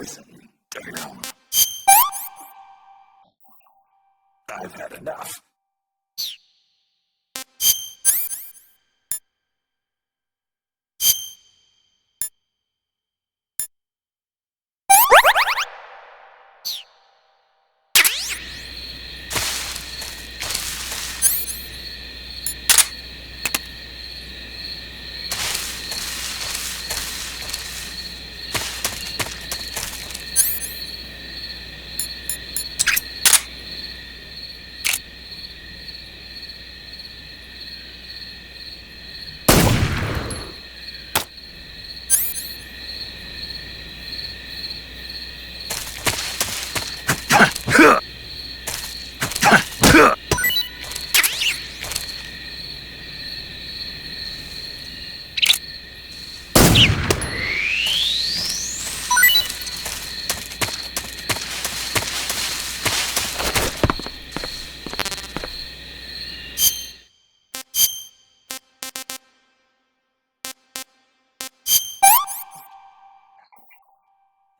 poison. Damn. I've had enough.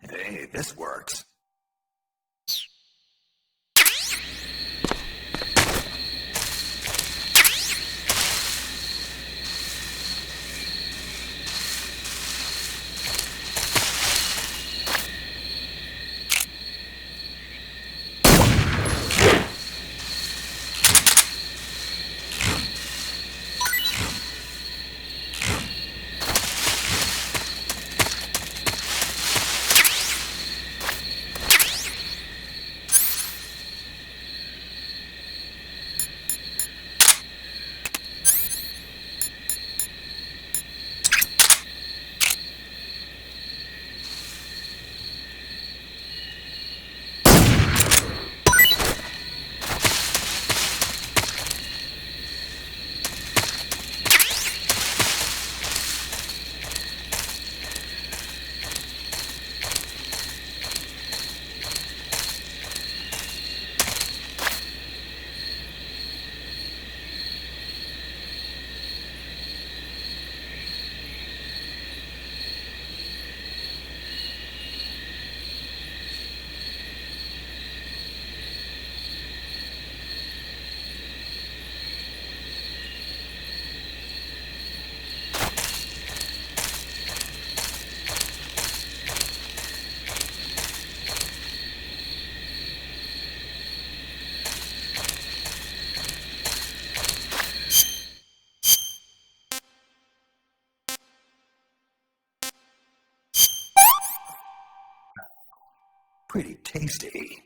Hey, this works. Pretty tasty.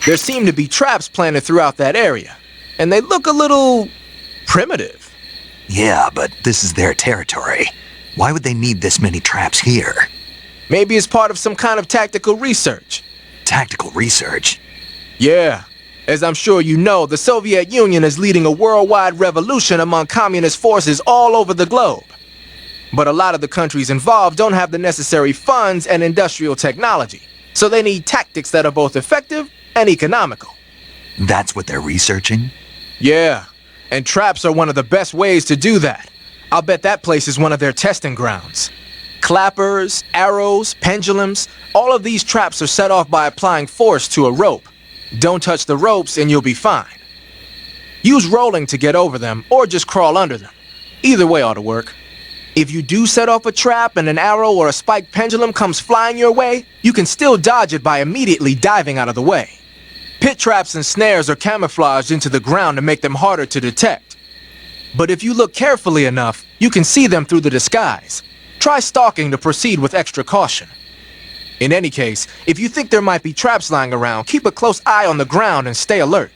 There seem to be traps planted throughout that area, and they look a little primitive. Yeah, but this is their territory. Why would they need this many traps here? Maybe it's part of some kind of tactical research. Tactical research? Yeah. As I'm sure you know, the Soviet Union is leading a worldwide revolution among communist forces all over the globe. But a lot of the countries involved don't have the necessary funds and industrial technology, so they need tactics that are both effective and economical. That's what they're researching? Yeah, and traps are one of the best ways to do that. I'll bet that place is one of their testing grounds. Clappers, arrows, pendulums, all of these traps are set off by applying force to a rope. Don't touch the ropes and you'll be fine. Use rolling to get over them, or just crawl under them. Either way ought to work. If you do set off a trap and an arrow or a spiked pendulum comes flying your way, you can still dodge it by immediately diving out of the way. Pit traps and snares are camouflaged into the ground to make them harder to detect. But if you look carefully enough, you can see them through the disguise. Try stalking to proceed with extra caution. In any case, if you think there might be traps lying around, keep a close eye on the ground and stay alert.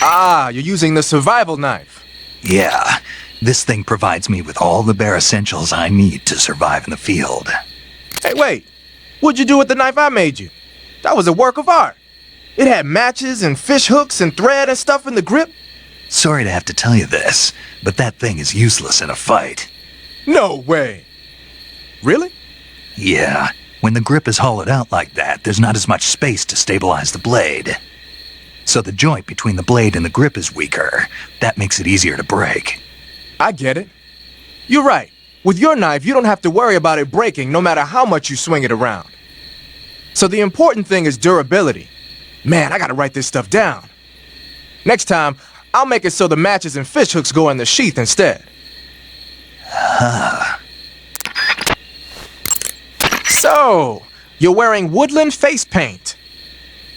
Ah, you're using the survival knife. Yeah, this thing provides me with all the bare essentials I need to survive in the field. Hey, wait. What'd you do with the knife I made you? That was a work of art. It had matches and fish hooks and thread and stuff in the grip. Sorry to have to tell you this, but that thing is useless in a fight. No way. Really? Yeah, when the grip is hollowed out like that, there's not as much space to stabilize the blade. So the joint between the blade and the grip is weaker. That makes it easier to break. I get it. You're right. With your knife, you don't have to worry about it breaking no matter how much you swing it around. So the important thing is durability. Man, I gotta write this stuff down. Next time, I'll make it so the matches and fish hooks go in the sheath instead. So, you're wearing woodland face paint.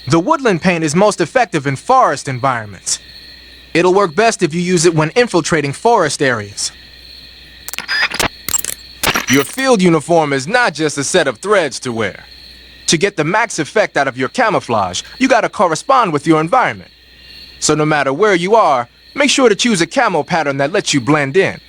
The woodland paint is most effective in forest environments. It'll work best if you use it when infiltrating forest areas. Your field uniform is not just a set of threads to wear. To get the max effect out of your camouflage, you gotta correspond with your environment. So no matter where you are, make sure to choose a camo pattern that lets you blend in.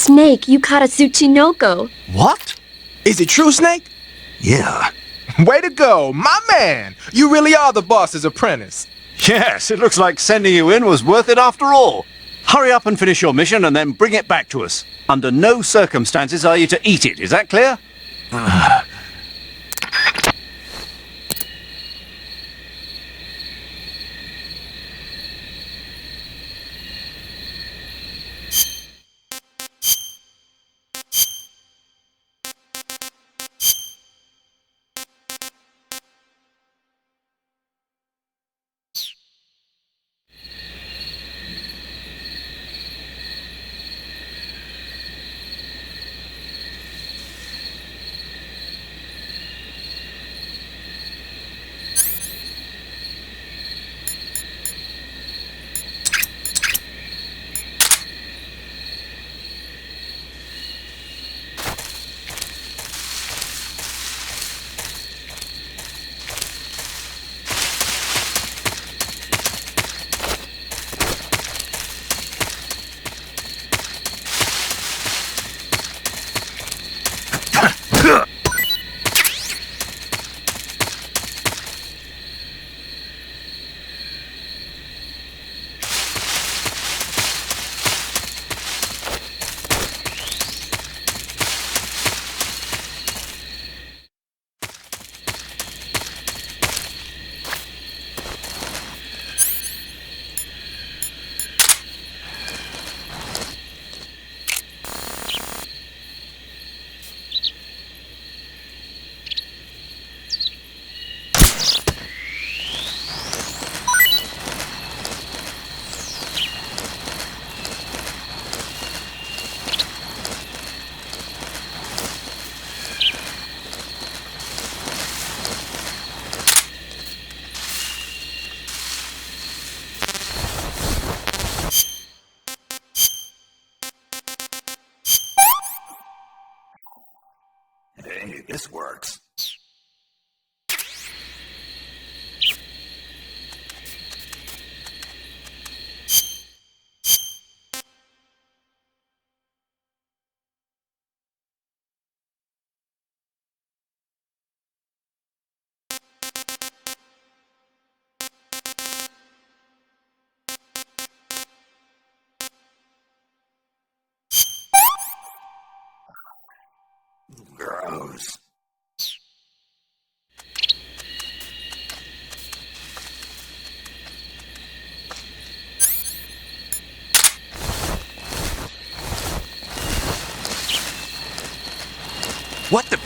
Snake, you caught a Tsuchinoko. What? Is it true, Snake? Yeah, Way to go, my man! You really are the boss's apprentice. Yes, it looks like sending you in was worth it after all. Hurry up and finish your mission and then bring it back to us. Under no circumstances are you to eat it, is that clear? Hey, this works. Gross. What the?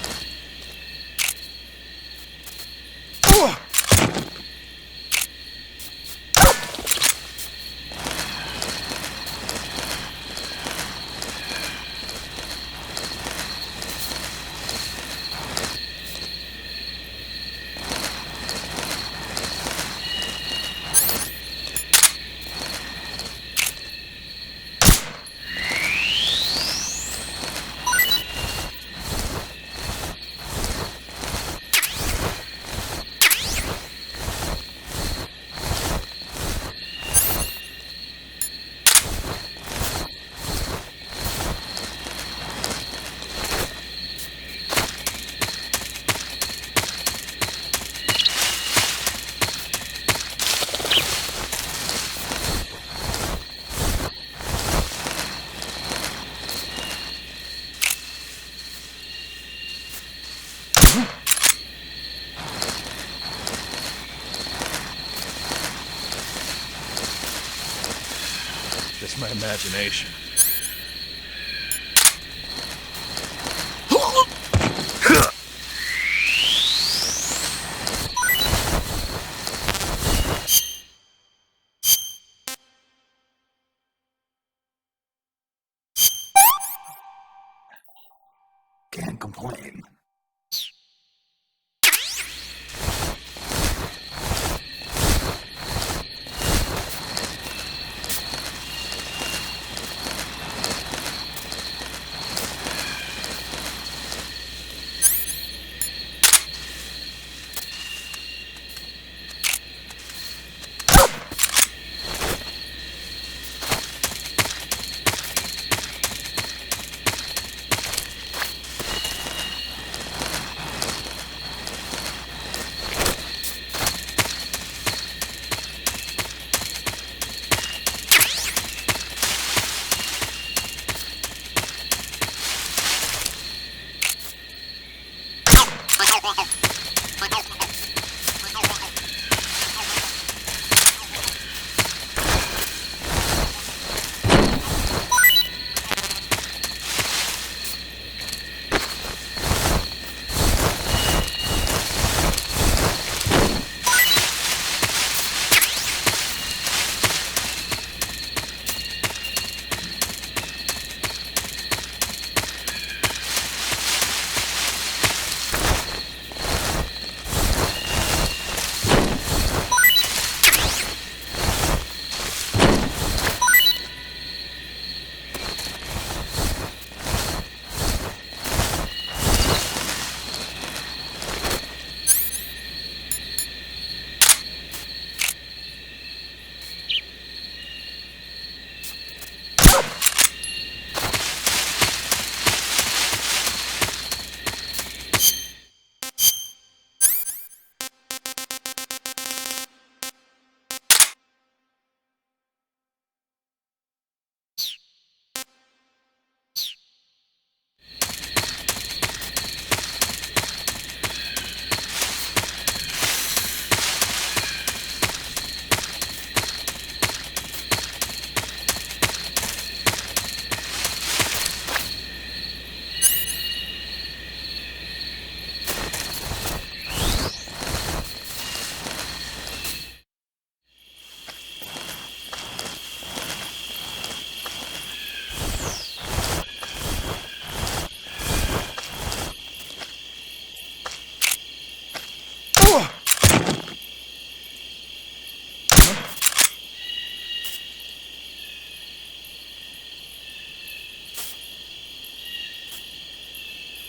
Just my imagination. Can't complain.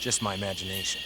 Just my imagination.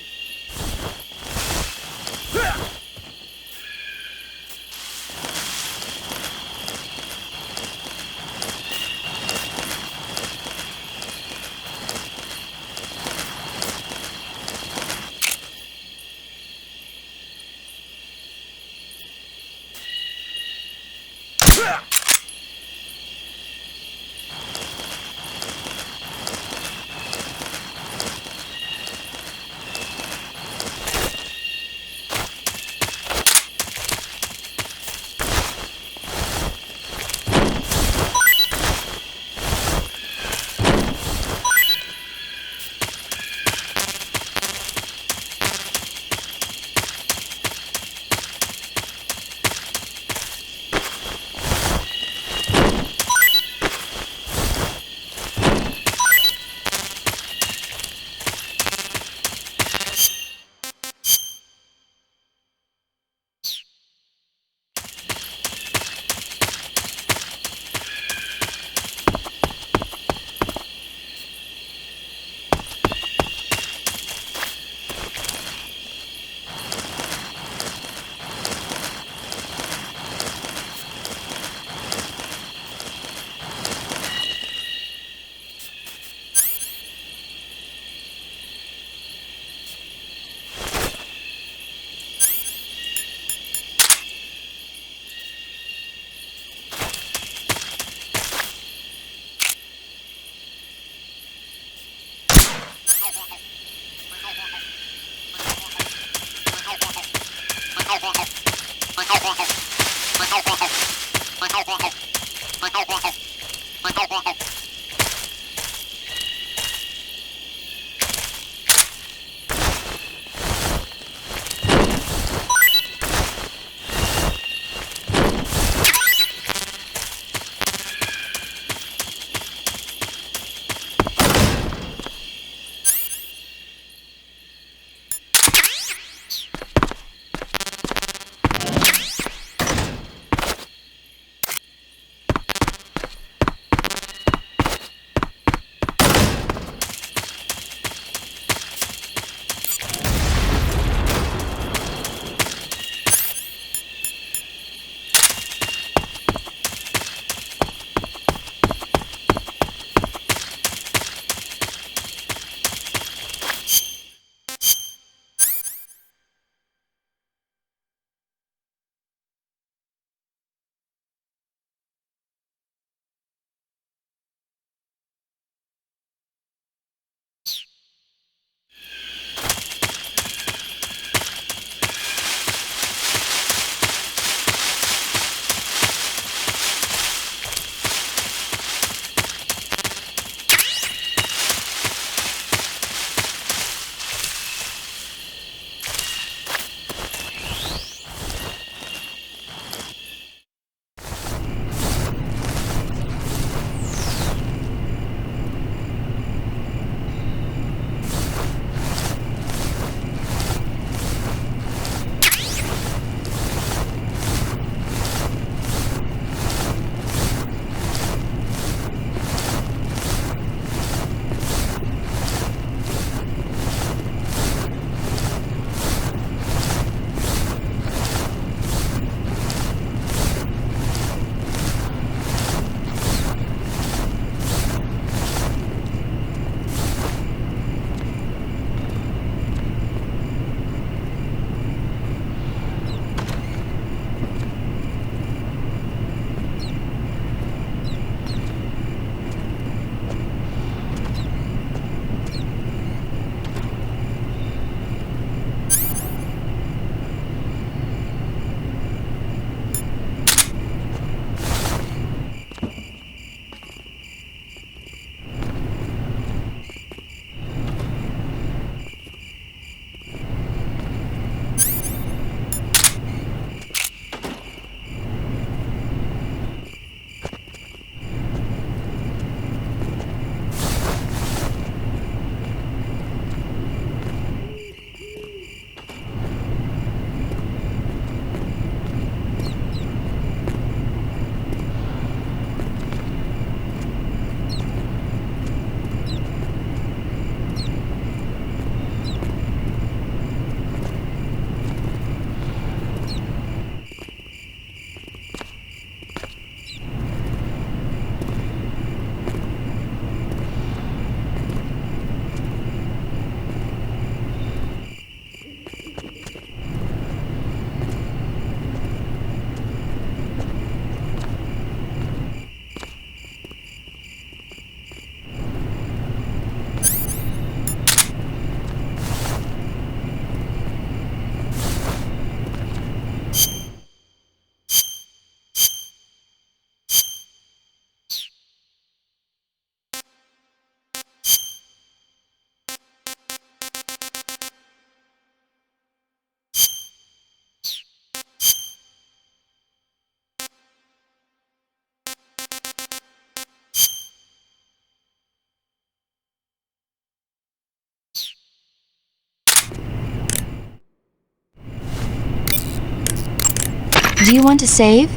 Do you want to save?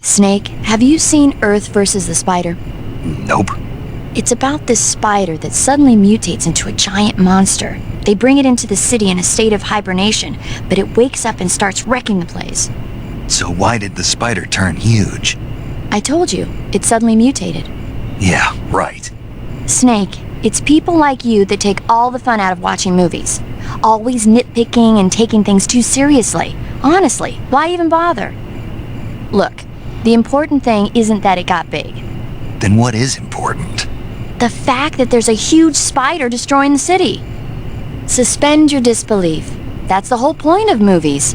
Snake, have you seen Earth versus the Spider? Nope. It's about this spider that suddenly mutates into a giant monster. They bring it into the city in a state of hibernation, but it wakes up and starts wrecking the place. So why did the spider turn huge? I told you, it suddenly mutated. Yeah, right. Snake, it's people like you that take all the fun out of watching movies. Always nitpicking and taking things too seriously. Honestly, why even bother? Look, the important thing isn't that it got big. Then what is important? The fact that there's a huge spider destroying the city. Suspend your disbelief. That's the whole point of movies.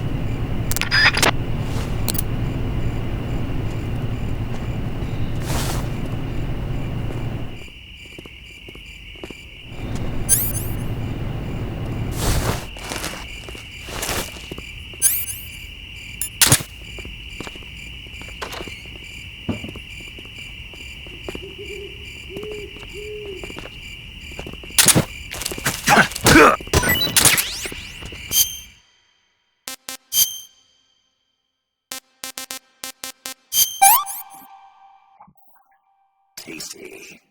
Tasty.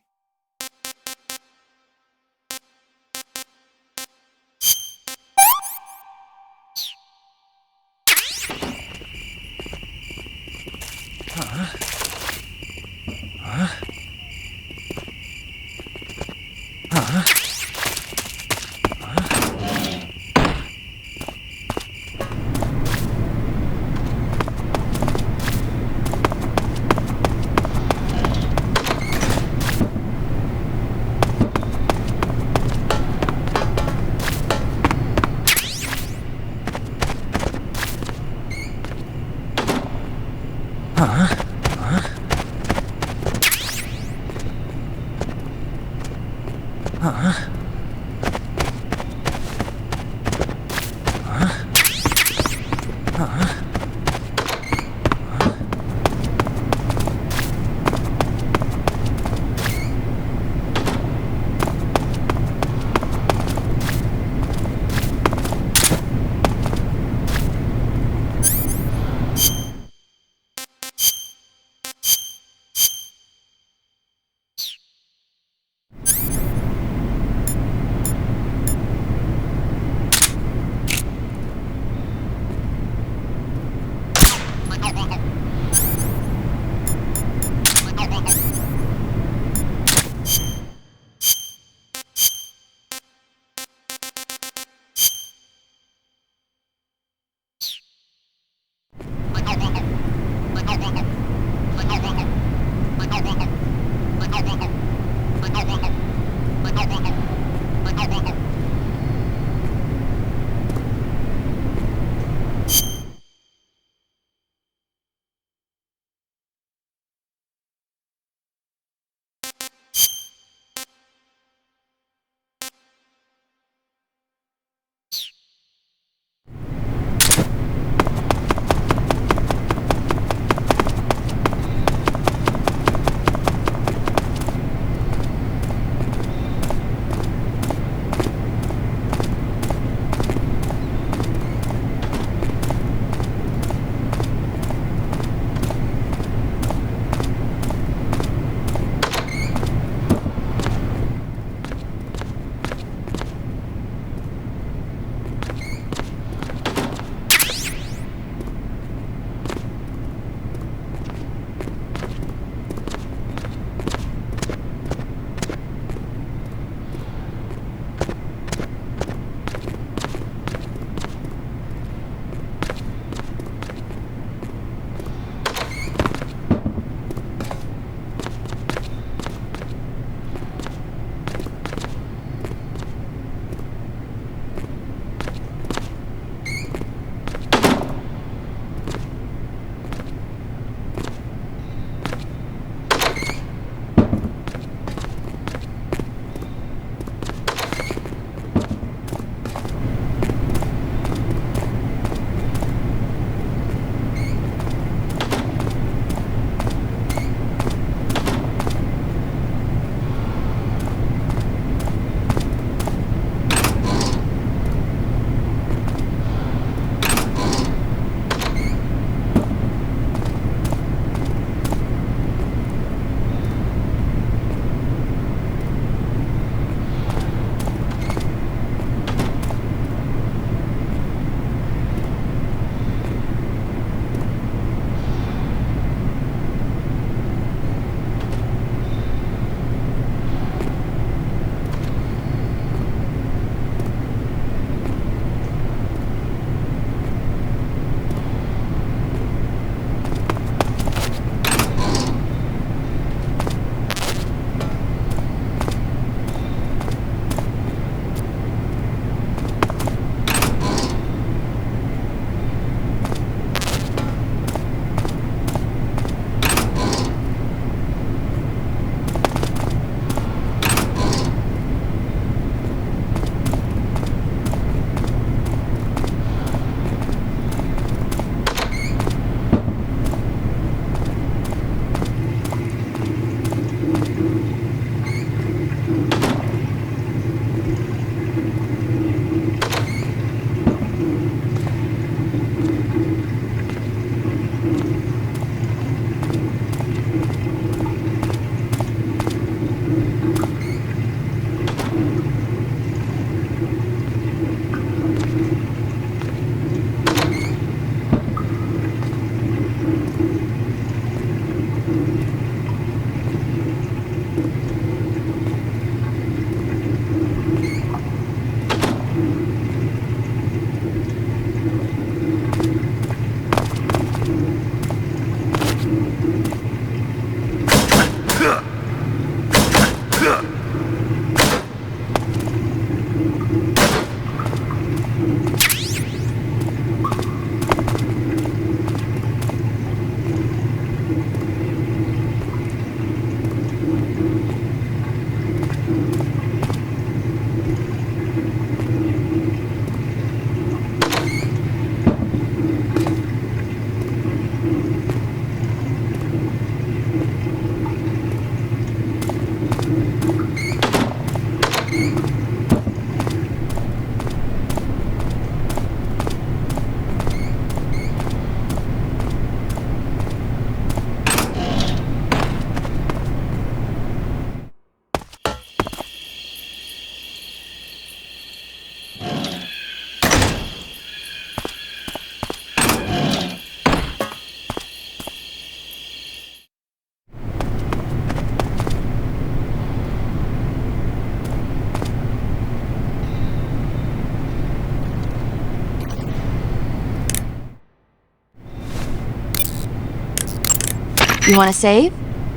You want to save?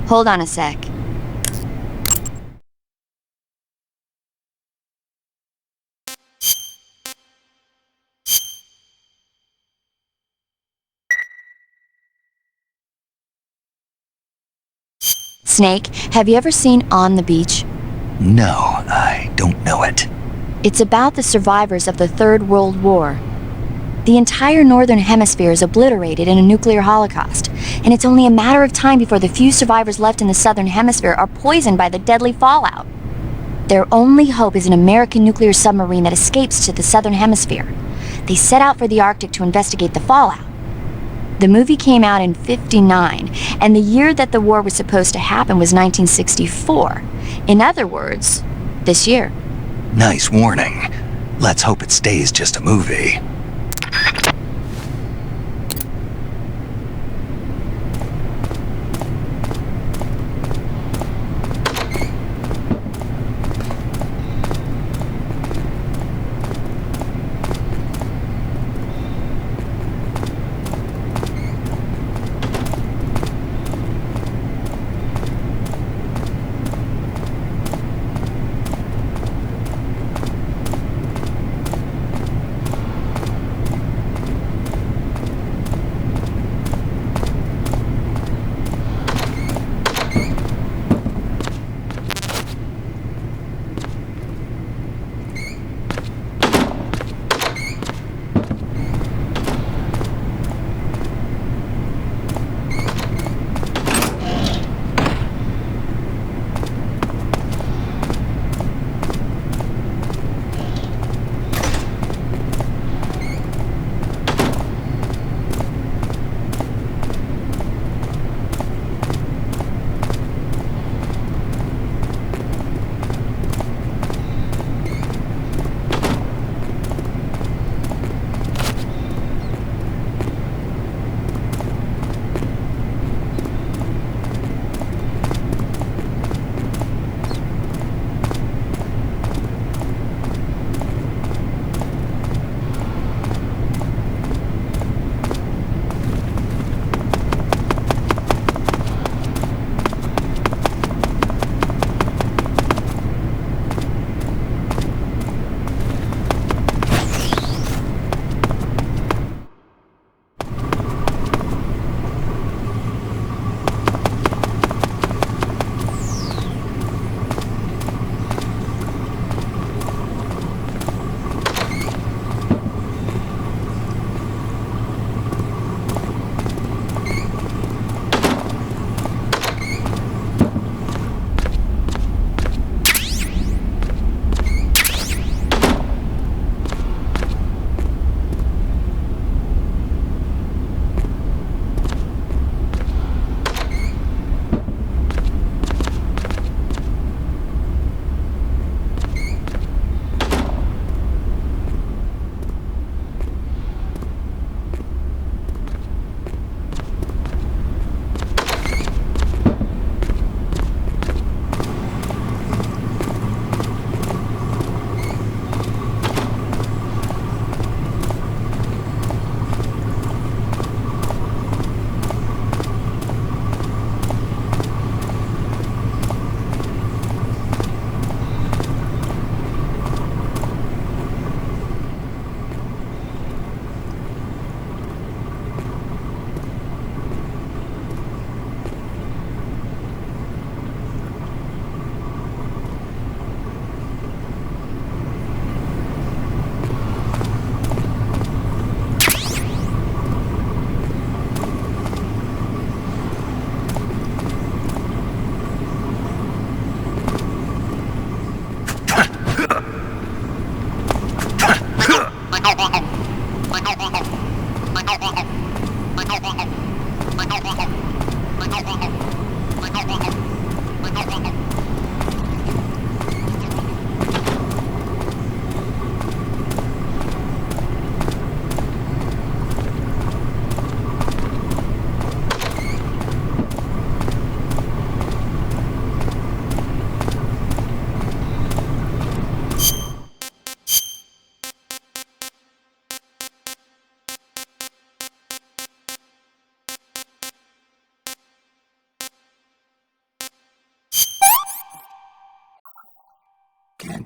Hold on a sec. Snake, have you ever seen On the Beach? No, I don't know it. It's about the survivors of the Third World War. The entire northern hemisphere is obliterated in a nuclear holocaust, and it's only a matter of time before the few survivors left in the southern hemisphere are poisoned by the deadly fallout. Their only hope is an American nuclear submarine that escapes to the southern hemisphere. They set out for the Arctic to investigate the fallout. The movie came out in '59, and the year that the war was supposed to happen was 1964. In other words, this year. Nice warning. Let's hope it stays just a movie.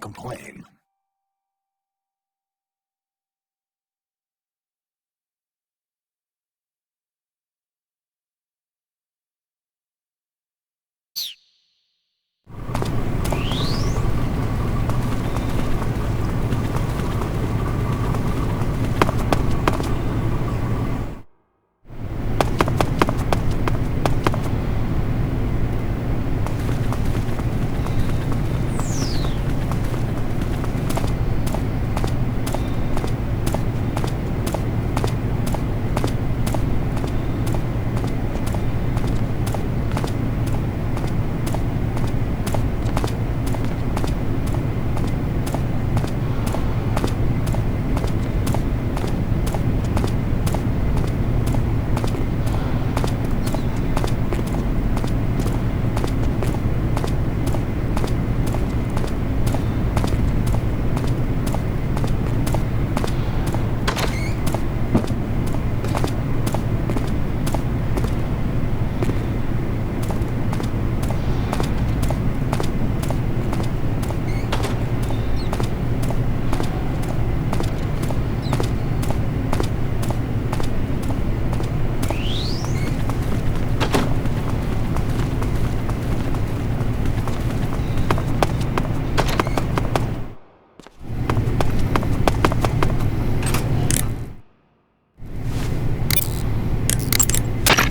complain.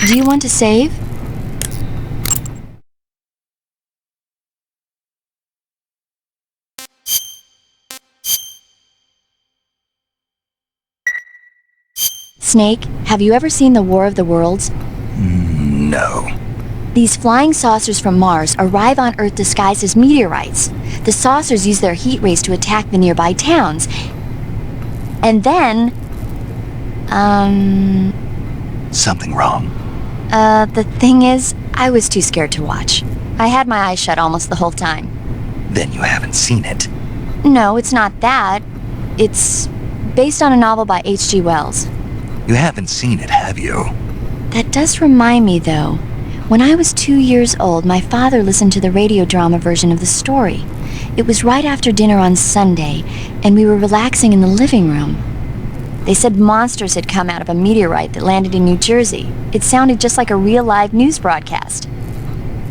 Do you want to save? Snake, have you ever seen the War of the Worlds? No. These flying saucers from Mars arrive on Earth disguised as meteorites. The saucers use their heat rays to attack the nearby towns. And then... Something wrong. The thing is, I was too scared to watch. I had my eyes shut almost the whole time. Then you haven't seen it. No, it's not that. It's based on a novel by H.G. Wells. You haven't seen it, have you? That does remind me, though. When I was 2 years old, my father listened to the radio drama version of the story. It was right after dinner on Sunday, and we were relaxing in the living room. They said monsters had come out of a meteorite that landed in New Jersey. It sounded just like a real live news broadcast.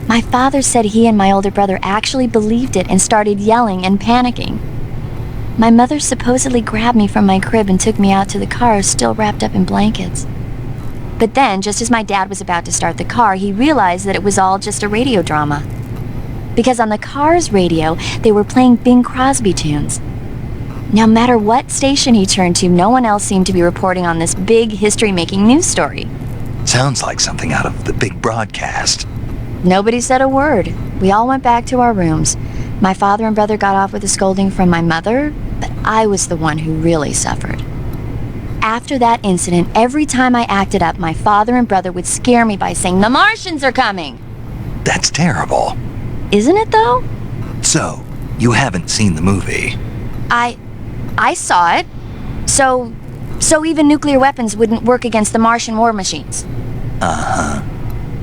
My father said he and my older brother actually believed it and started yelling and panicking. My mother supposedly grabbed me from my crib and took me out to the car, still wrapped up in blankets. But then, just as my dad was about to start the car, he realized that it was all just a radio drama. Because on the car's radio, they were playing Bing Crosby tunes. No matter what station he turned to, no one else seemed to be reporting on this big history-making news story. Sounds like something out of the big broadcast. Nobody said a word. We all went back to our rooms. My father and brother got off with a scolding from my mother, but I was the one who really suffered. After that incident, every time I acted up, my father and brother would scare me by saying, "The Martians are coming!" That's terrible. Isn't it, though? So, you haven't seen the movie? I saw it. So even nuclear weapons wouldn't work against the Martian war machines. Uh-huh.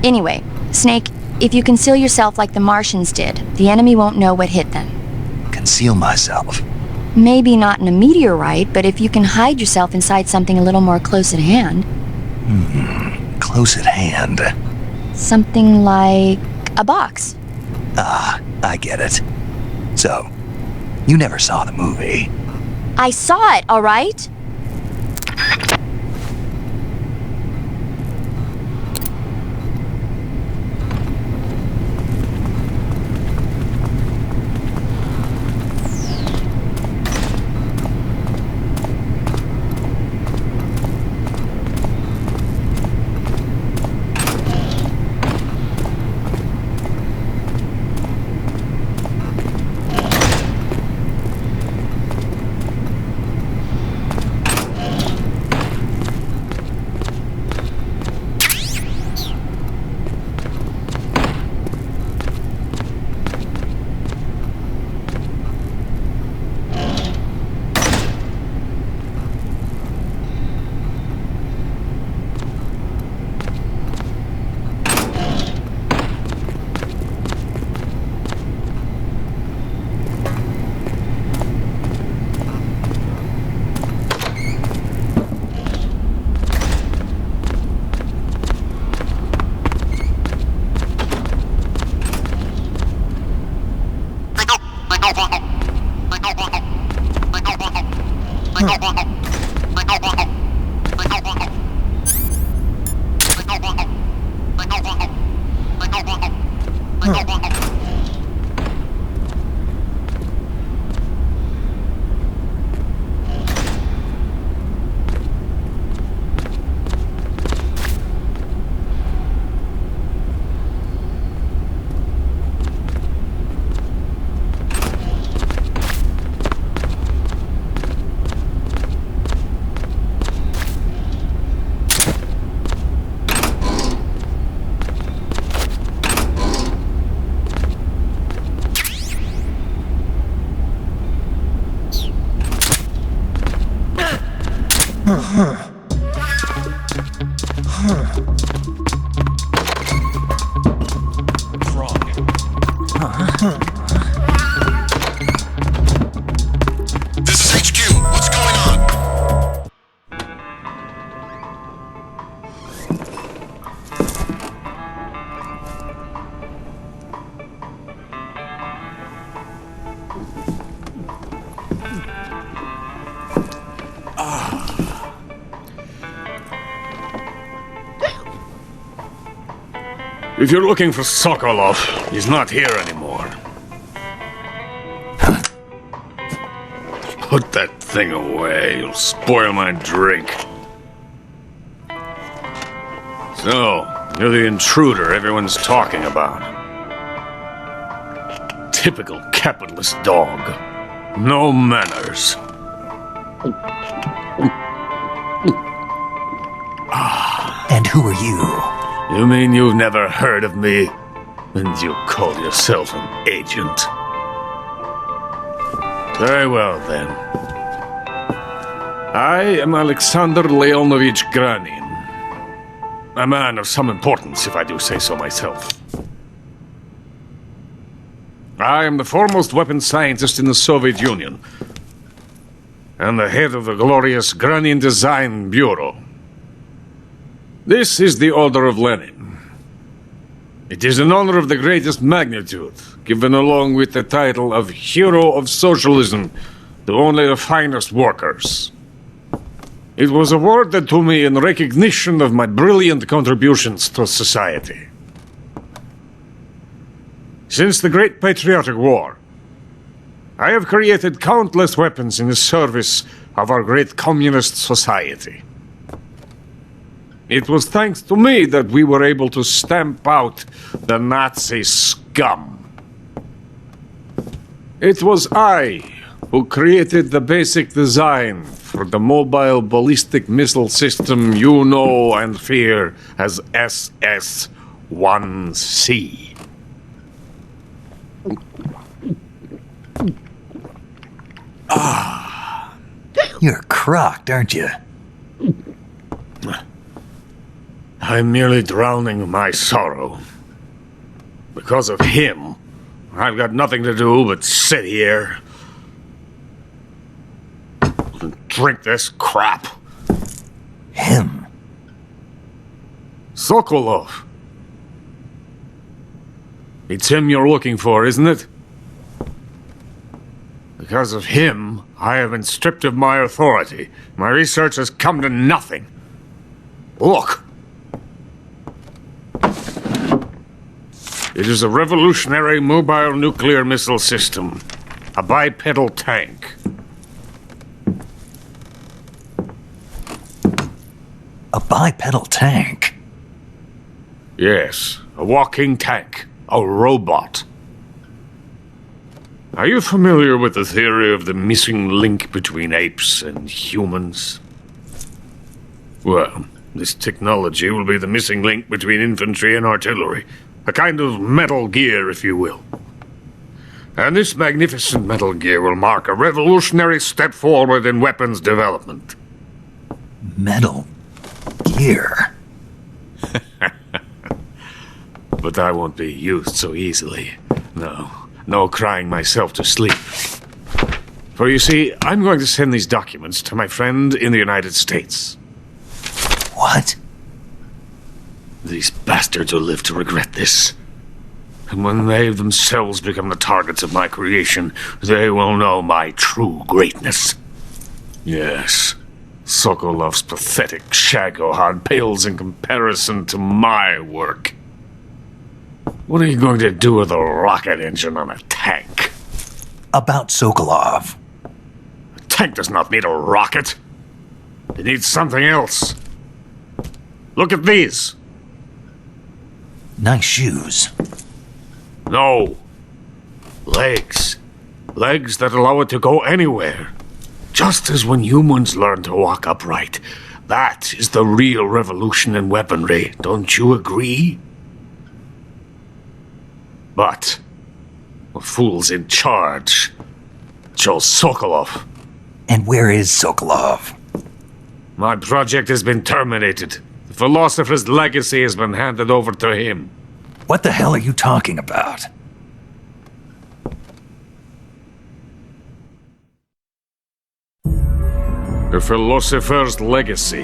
Anyway, Snake, if you conceal yourself like the Martians did, the enemy won't know what hit them. Conceal myself. Maybe not in a meteorite, but if you can hide yourself inside something a little more close at hand. Close at hand. Something like a box. Ah, I get it. So, you never saw the movie? I saw it, all right? This is HQ. What's going on? If you're looking for Sokolov, he's not here anymore. Put that thing away. You'll spoil my drink. So, you're the intruder everyone's talking about. Typical capitalist dog. No manners. And who are you? You mean you've never heard of me? And you call yourself an agent? Very well, then. I am Alexander Leonovich Granin. A man of some importance, if I do say so myself. I am the foremost weapons scientist in the Soviet Union, and the head of the glorious Granin Design Bureau. This is the Order of Lenin. It is an honor of the greatest magnitude, given along with the title of Hero of Socialism to only the finest workers. It was awarded to me in recognition of my brilliant contributions to society. Since the Great Patriotic War, I have created countless weapons in the service of our great communist society. It was thanks to me that we were able to stamp out the Nazi scum. It was I who created the basic design for the mobile ballistic missile system you know and fear as SS-1C. You're crocked, aren't you? I'm merely drowning my sorrow. Because of him, I've got nothing to do but sit here and drink this crap. Him? Sokolov. It's him you're looking for, isn't it? Because of him, I have been stripped of my authority. My research has come to nothing. Look. It is a revolutionary mobile nuclear missile system. A bipedal tank. A bipedal tank? Yes, a walking tank. A robot. Are you familiar with the theory of the missing link between apes and humans? Well, this technology will be the missing link between infantry and artillery. A kind of Metal Gear, if you will. And this magnificent Metal Gear will mark a revolutionary step forward in weapons development. Metal Gear? But I won't be used so easily. No crying myself to sleep. For you see, I'm going to send these documents to my friend in the United States. What? These bastards will live to regret this. And when they themselves become the targets of my creation, they will know my true greatness. Yes, Sokolov's pathetic Shagohod pales in comparison to my work. What are you going to do with a rocket engine on a tank? About Sokolov. A tank does not need a rocket. It needs something else. Look at these. Nice shoes. No. Legs. Legs that allow it to go anywhere. Just as when humans learn to walk upright. That is the real revolution in weaponry, don't you agree? But the fool's in charge. Joe Sokolov. And where is Sokolov? My project has been terminated. The philosopher's legacy has been handed over to him. What the hell are you talking about? The philosopher's legacy.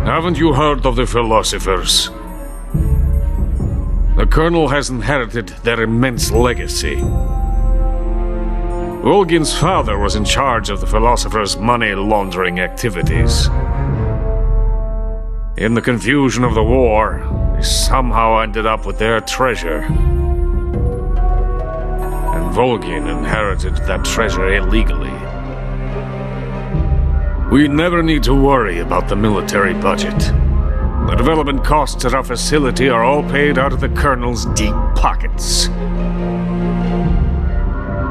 Haven't you heard of the philosophers? The Colonel has inherited their immense legacy. Volgin's father was in charge of the philosophers' money laundering activities. In the confusion of the war, they somehow ended up with their treasure. And Volgin inherited that treasure illegally. We never need to worry about the military budget. The development costs at our facility are all paid out of the Colonel's deep pockets.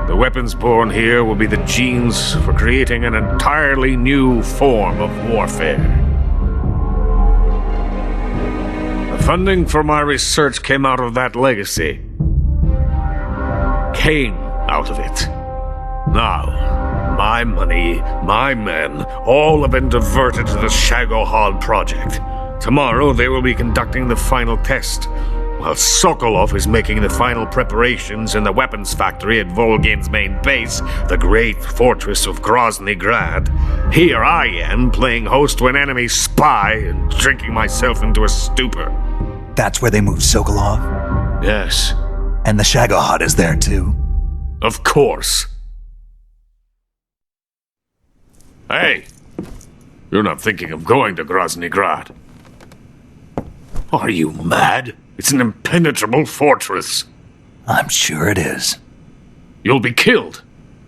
The weapons born here will be the genes for creating an entirely new form of warfare. The funding for my research came out of that legacy. Came out of it. Now, my money, my men, all have been diverted to the Shagohod project. Tomorrow they will be conducting the final test, while Sokolov is making the final preparations in the weapons factory at Volgin's main base, the great fortress of Grozny Grad. Here I am, playing host to an enemy spy and drinking myself into a stupor. That's where they moved Sokolov? Yes. And the Shagohod is there too? Of course. Hey! You're not thinking of going to Grozny Grad. Are you mad? It's an impenetrable fortress. I'm sure it is. You'll be killed.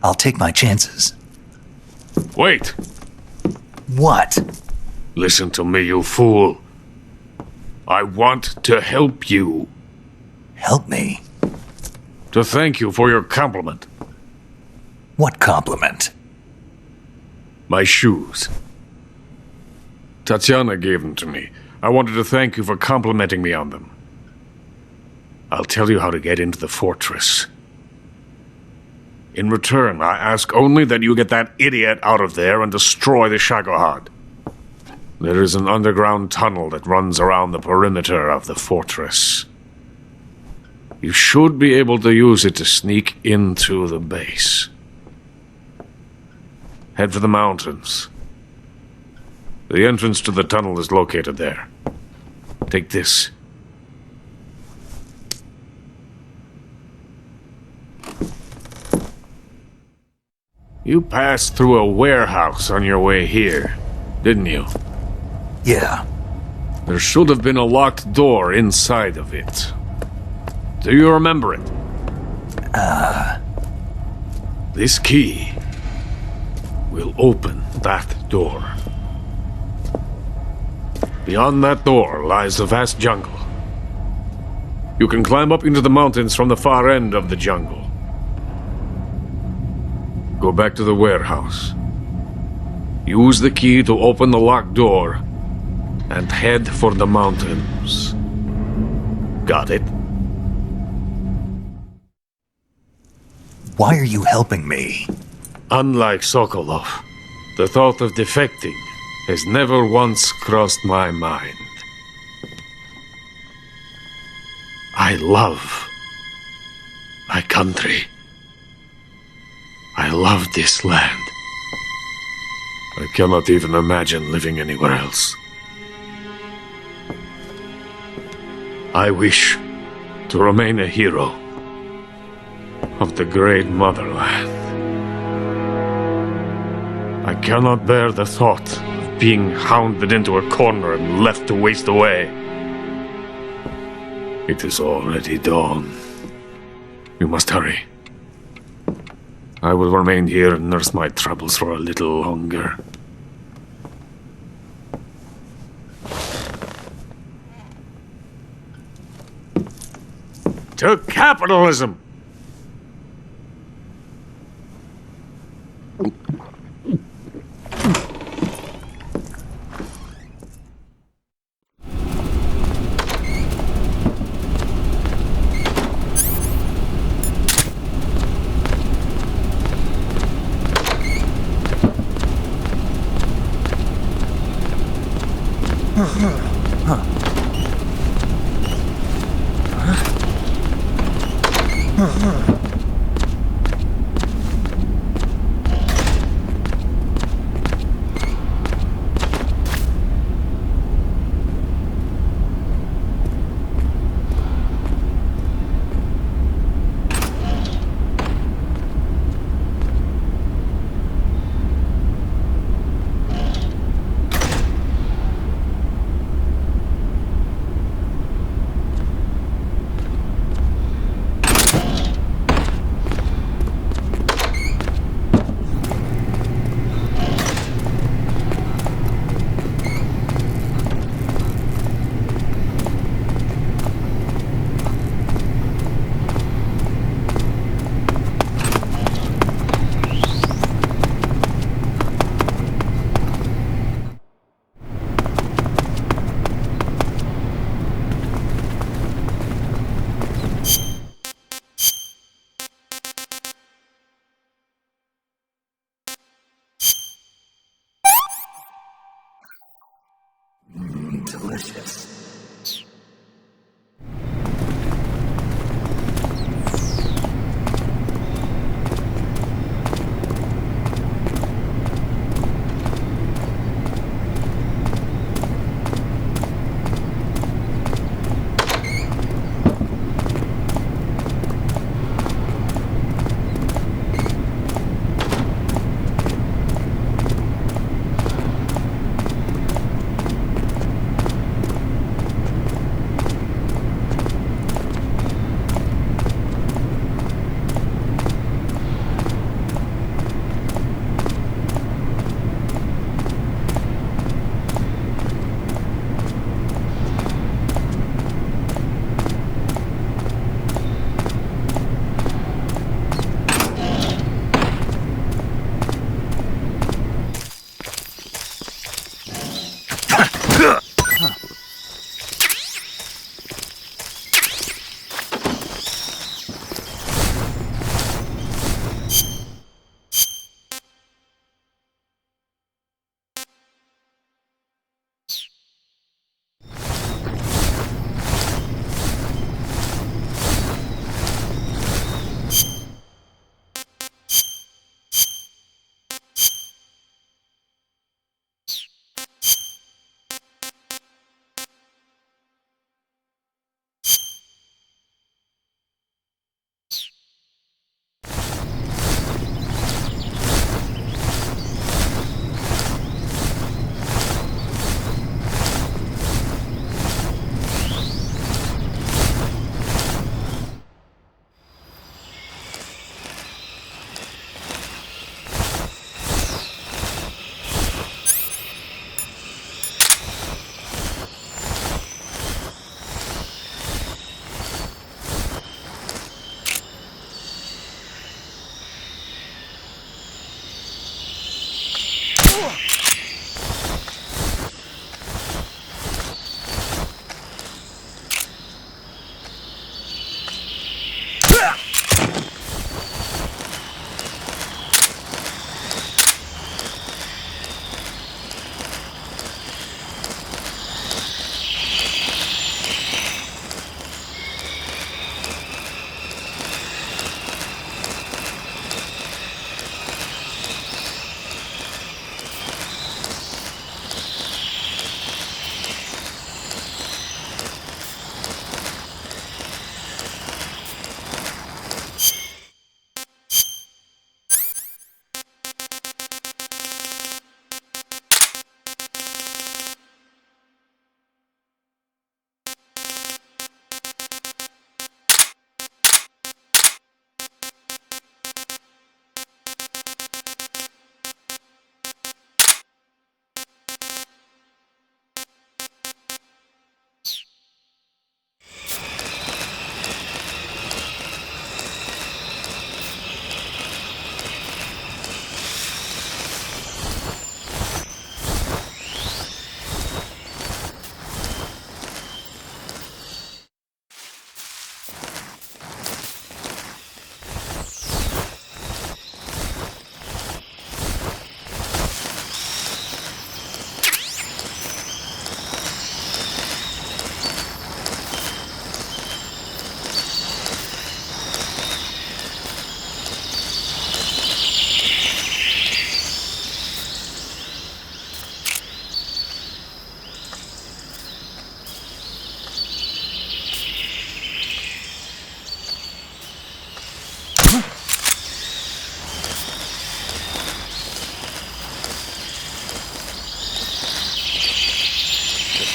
I'll take my chances. Wait. What? Listen to me, you fool. I want to help you. Help me? To thank you for your compliment. What compliment? My shoes. Tatiana gave them to me. I wanted to thank you for complimenting me on them. I'll tell you how to get into the fortress. In return, I ask only that you get that idiot out of there and destroy the Shagohod. There is an underground tunnel that runs around the perimeter of the fortress. You should be able to use it to sneak into the base. Head for the mountains. The entrance to the tunnel is located there. Take this. You passed through a warehouse on your way here, didn't you? Yeah. There should have been a locked door inside of it. Do you remember it? This key will open that door. Beyond that door lies a vast jungle. You can climb up into the mountains from the far end of the jungle. Go back to the warehouse. Use the key to open the locked door and head for the mountains. Got it? Why are you helping me? Unlike Sokolov, the thought of defecting has never once crossed my mind. I love my country. I love this land. I cannot even imagine living anywhere else. I wish to remain a hero of the great motherland. I cannot bear the thought of being hounded into a corner and left to waste away. It is already dawn. You must hurry. I will remain here and nurse my troubles for a little longer. To capitalism!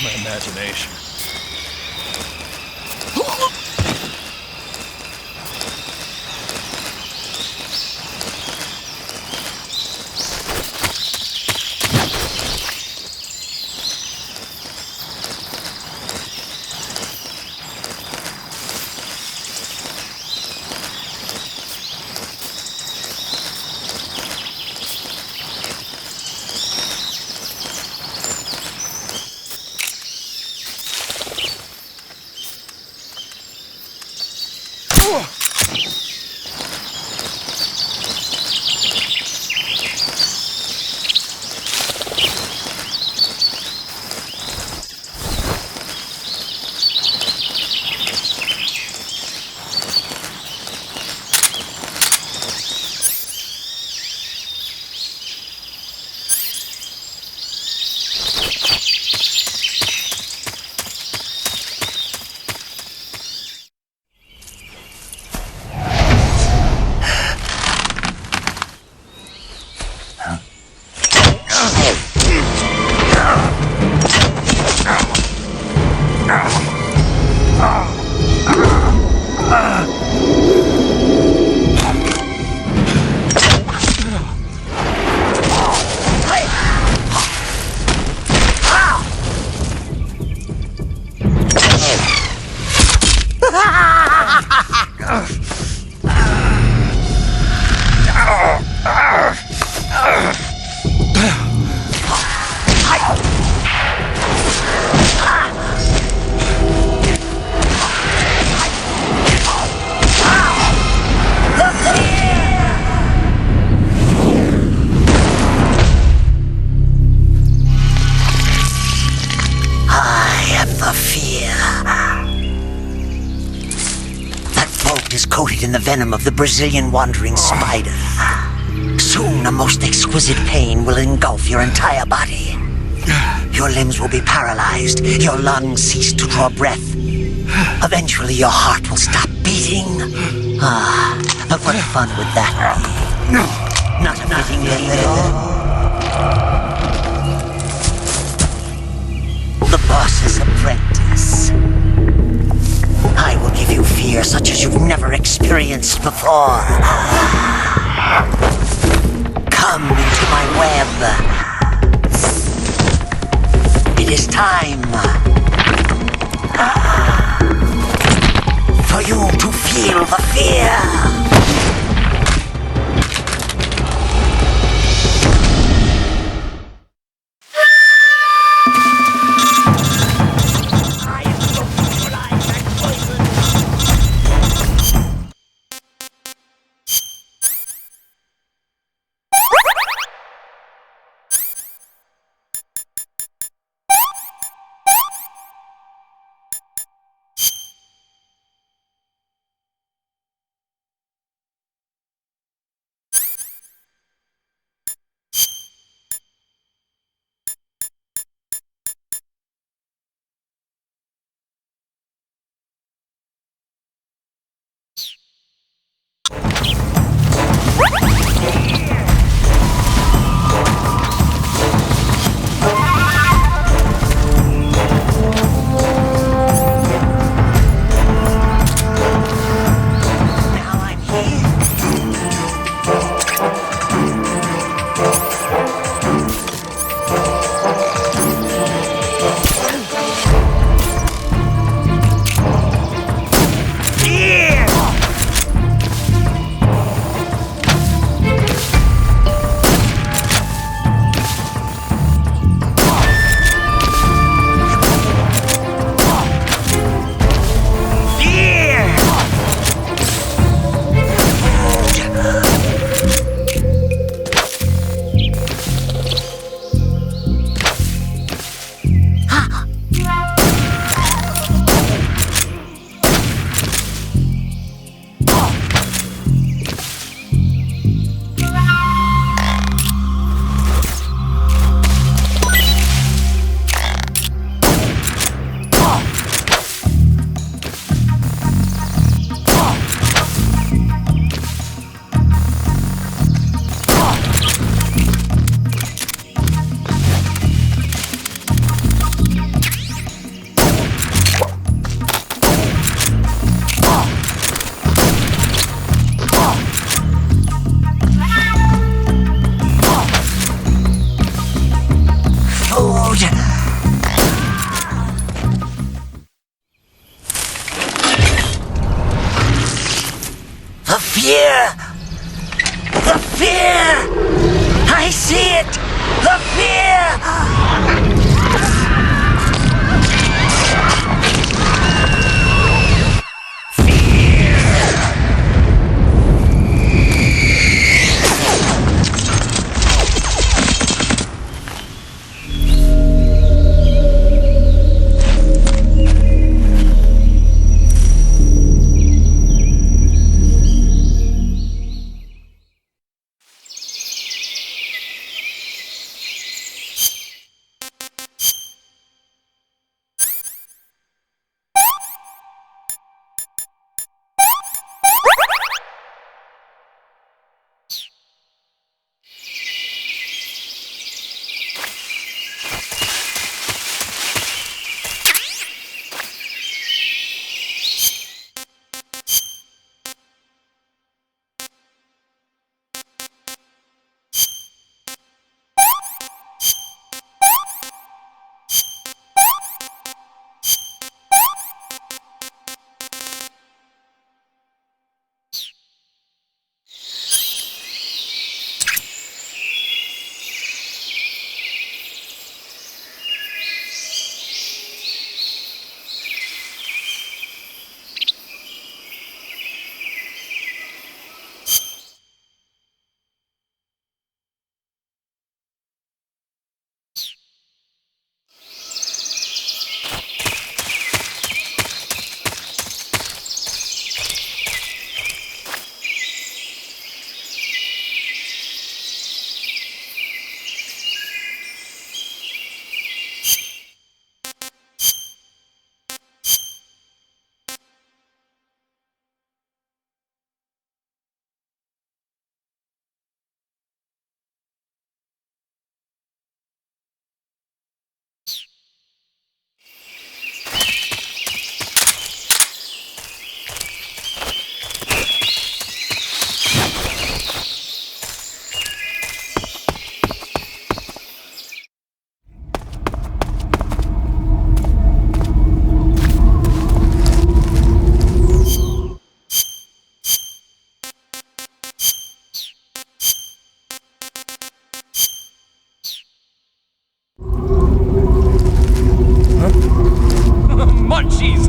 just my imagination. Is coated in the venom of the Brazilian wandering spider. Soon a most exquisite pain will engulf your entire body. Your limbs will be paralyzed, your lungs cease to draw breath. Eventually your heart will stop beating. But what fun would that be? Not a fitting end at all. The boss's apprentice. I will give you fear such as you've never experienced before. Come into my web. It is time for you to feel the fear. out! The fear! The fear! I see it! The fear! Munchies!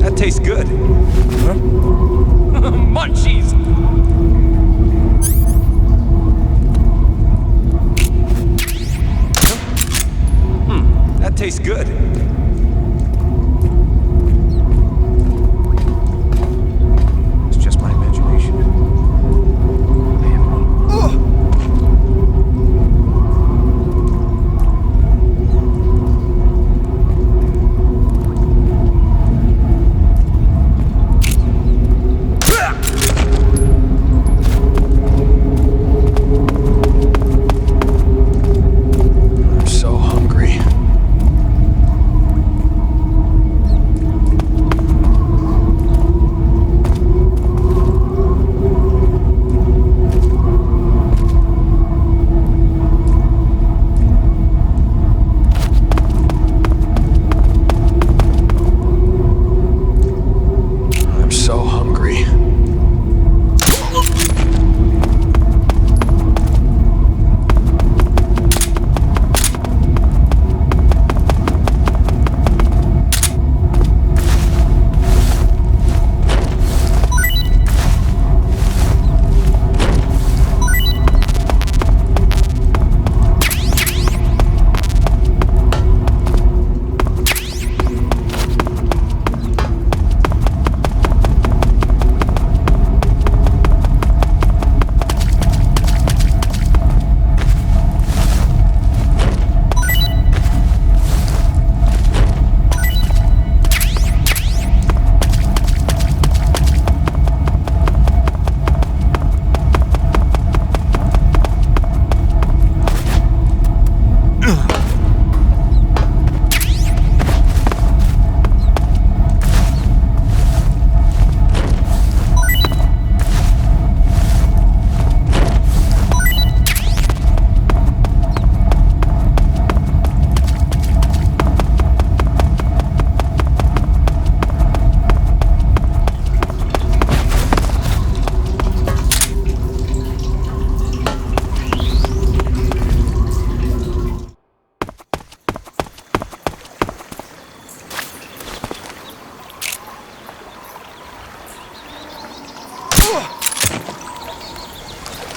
That tastes good. Huh? Munchies! That tastes good. It's just my imagination. I'm so hungry.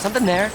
Something there.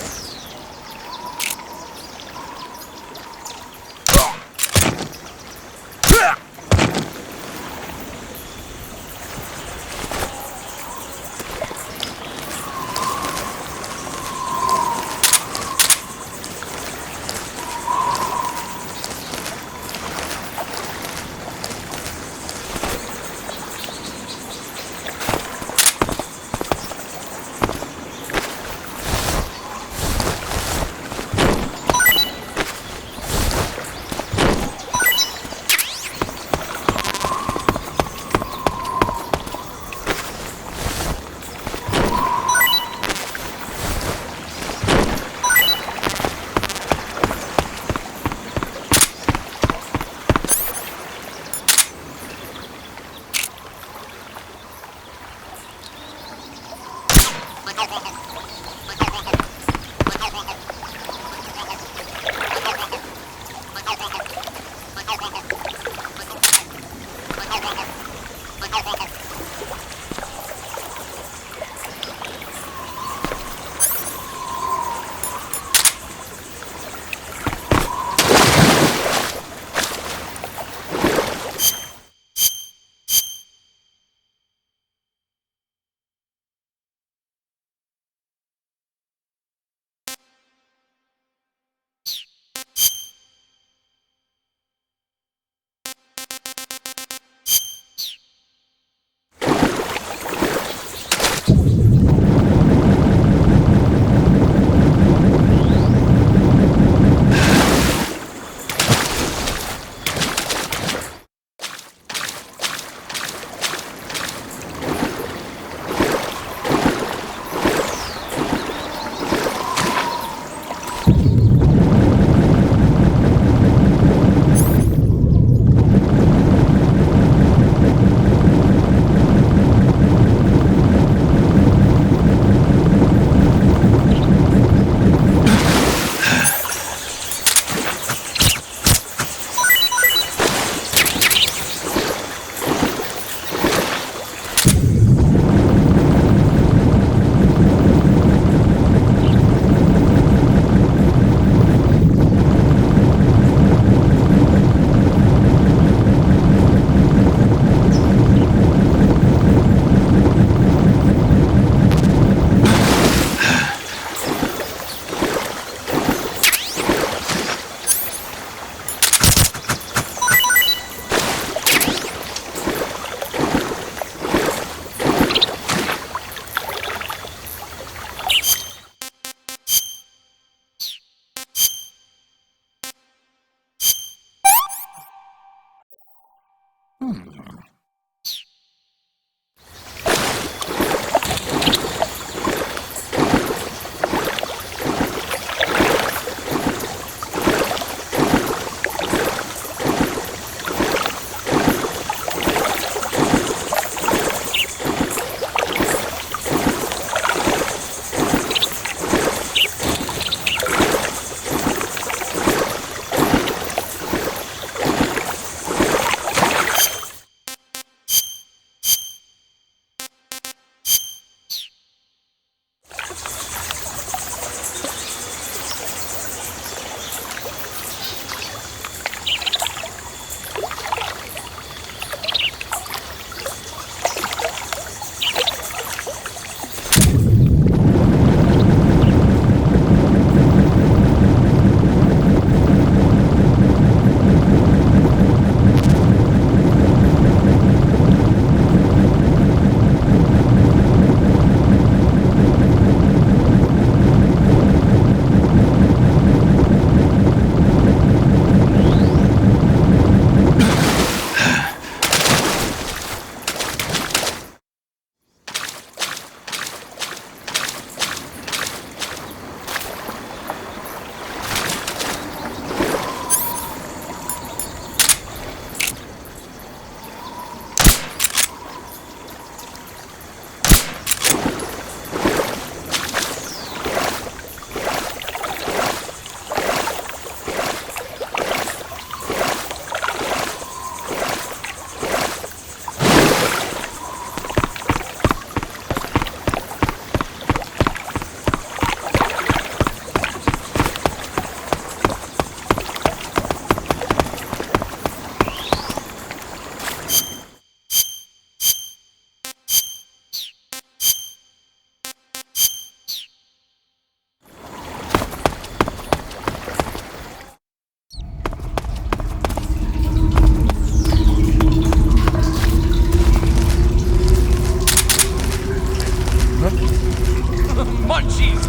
Munchies!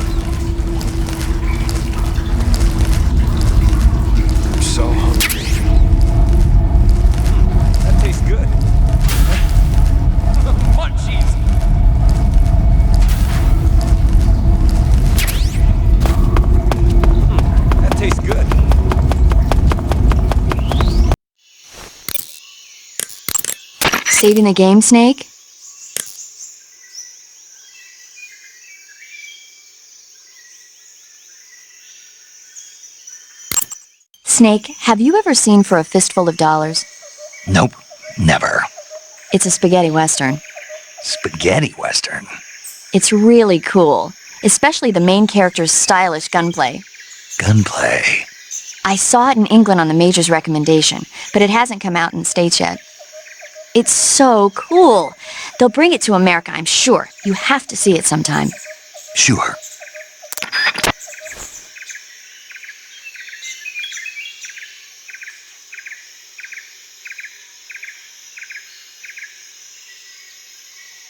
I'm so hungry. That tastes good. Munchies! That tastes good. Saving the game, Snake? Snake, have you ever seen For a Fistful of Dollars? Nope, never. It's a spaghetti western. Spaghetti western. It's really cool, especially the main character's stylish gunplay. Gunplay. I saw it in England on the Major's recommendation, but it hasn't come out in the States yet. It's so cool. They'll bring it to America, I'm sure. You have to see it sometime. Sure.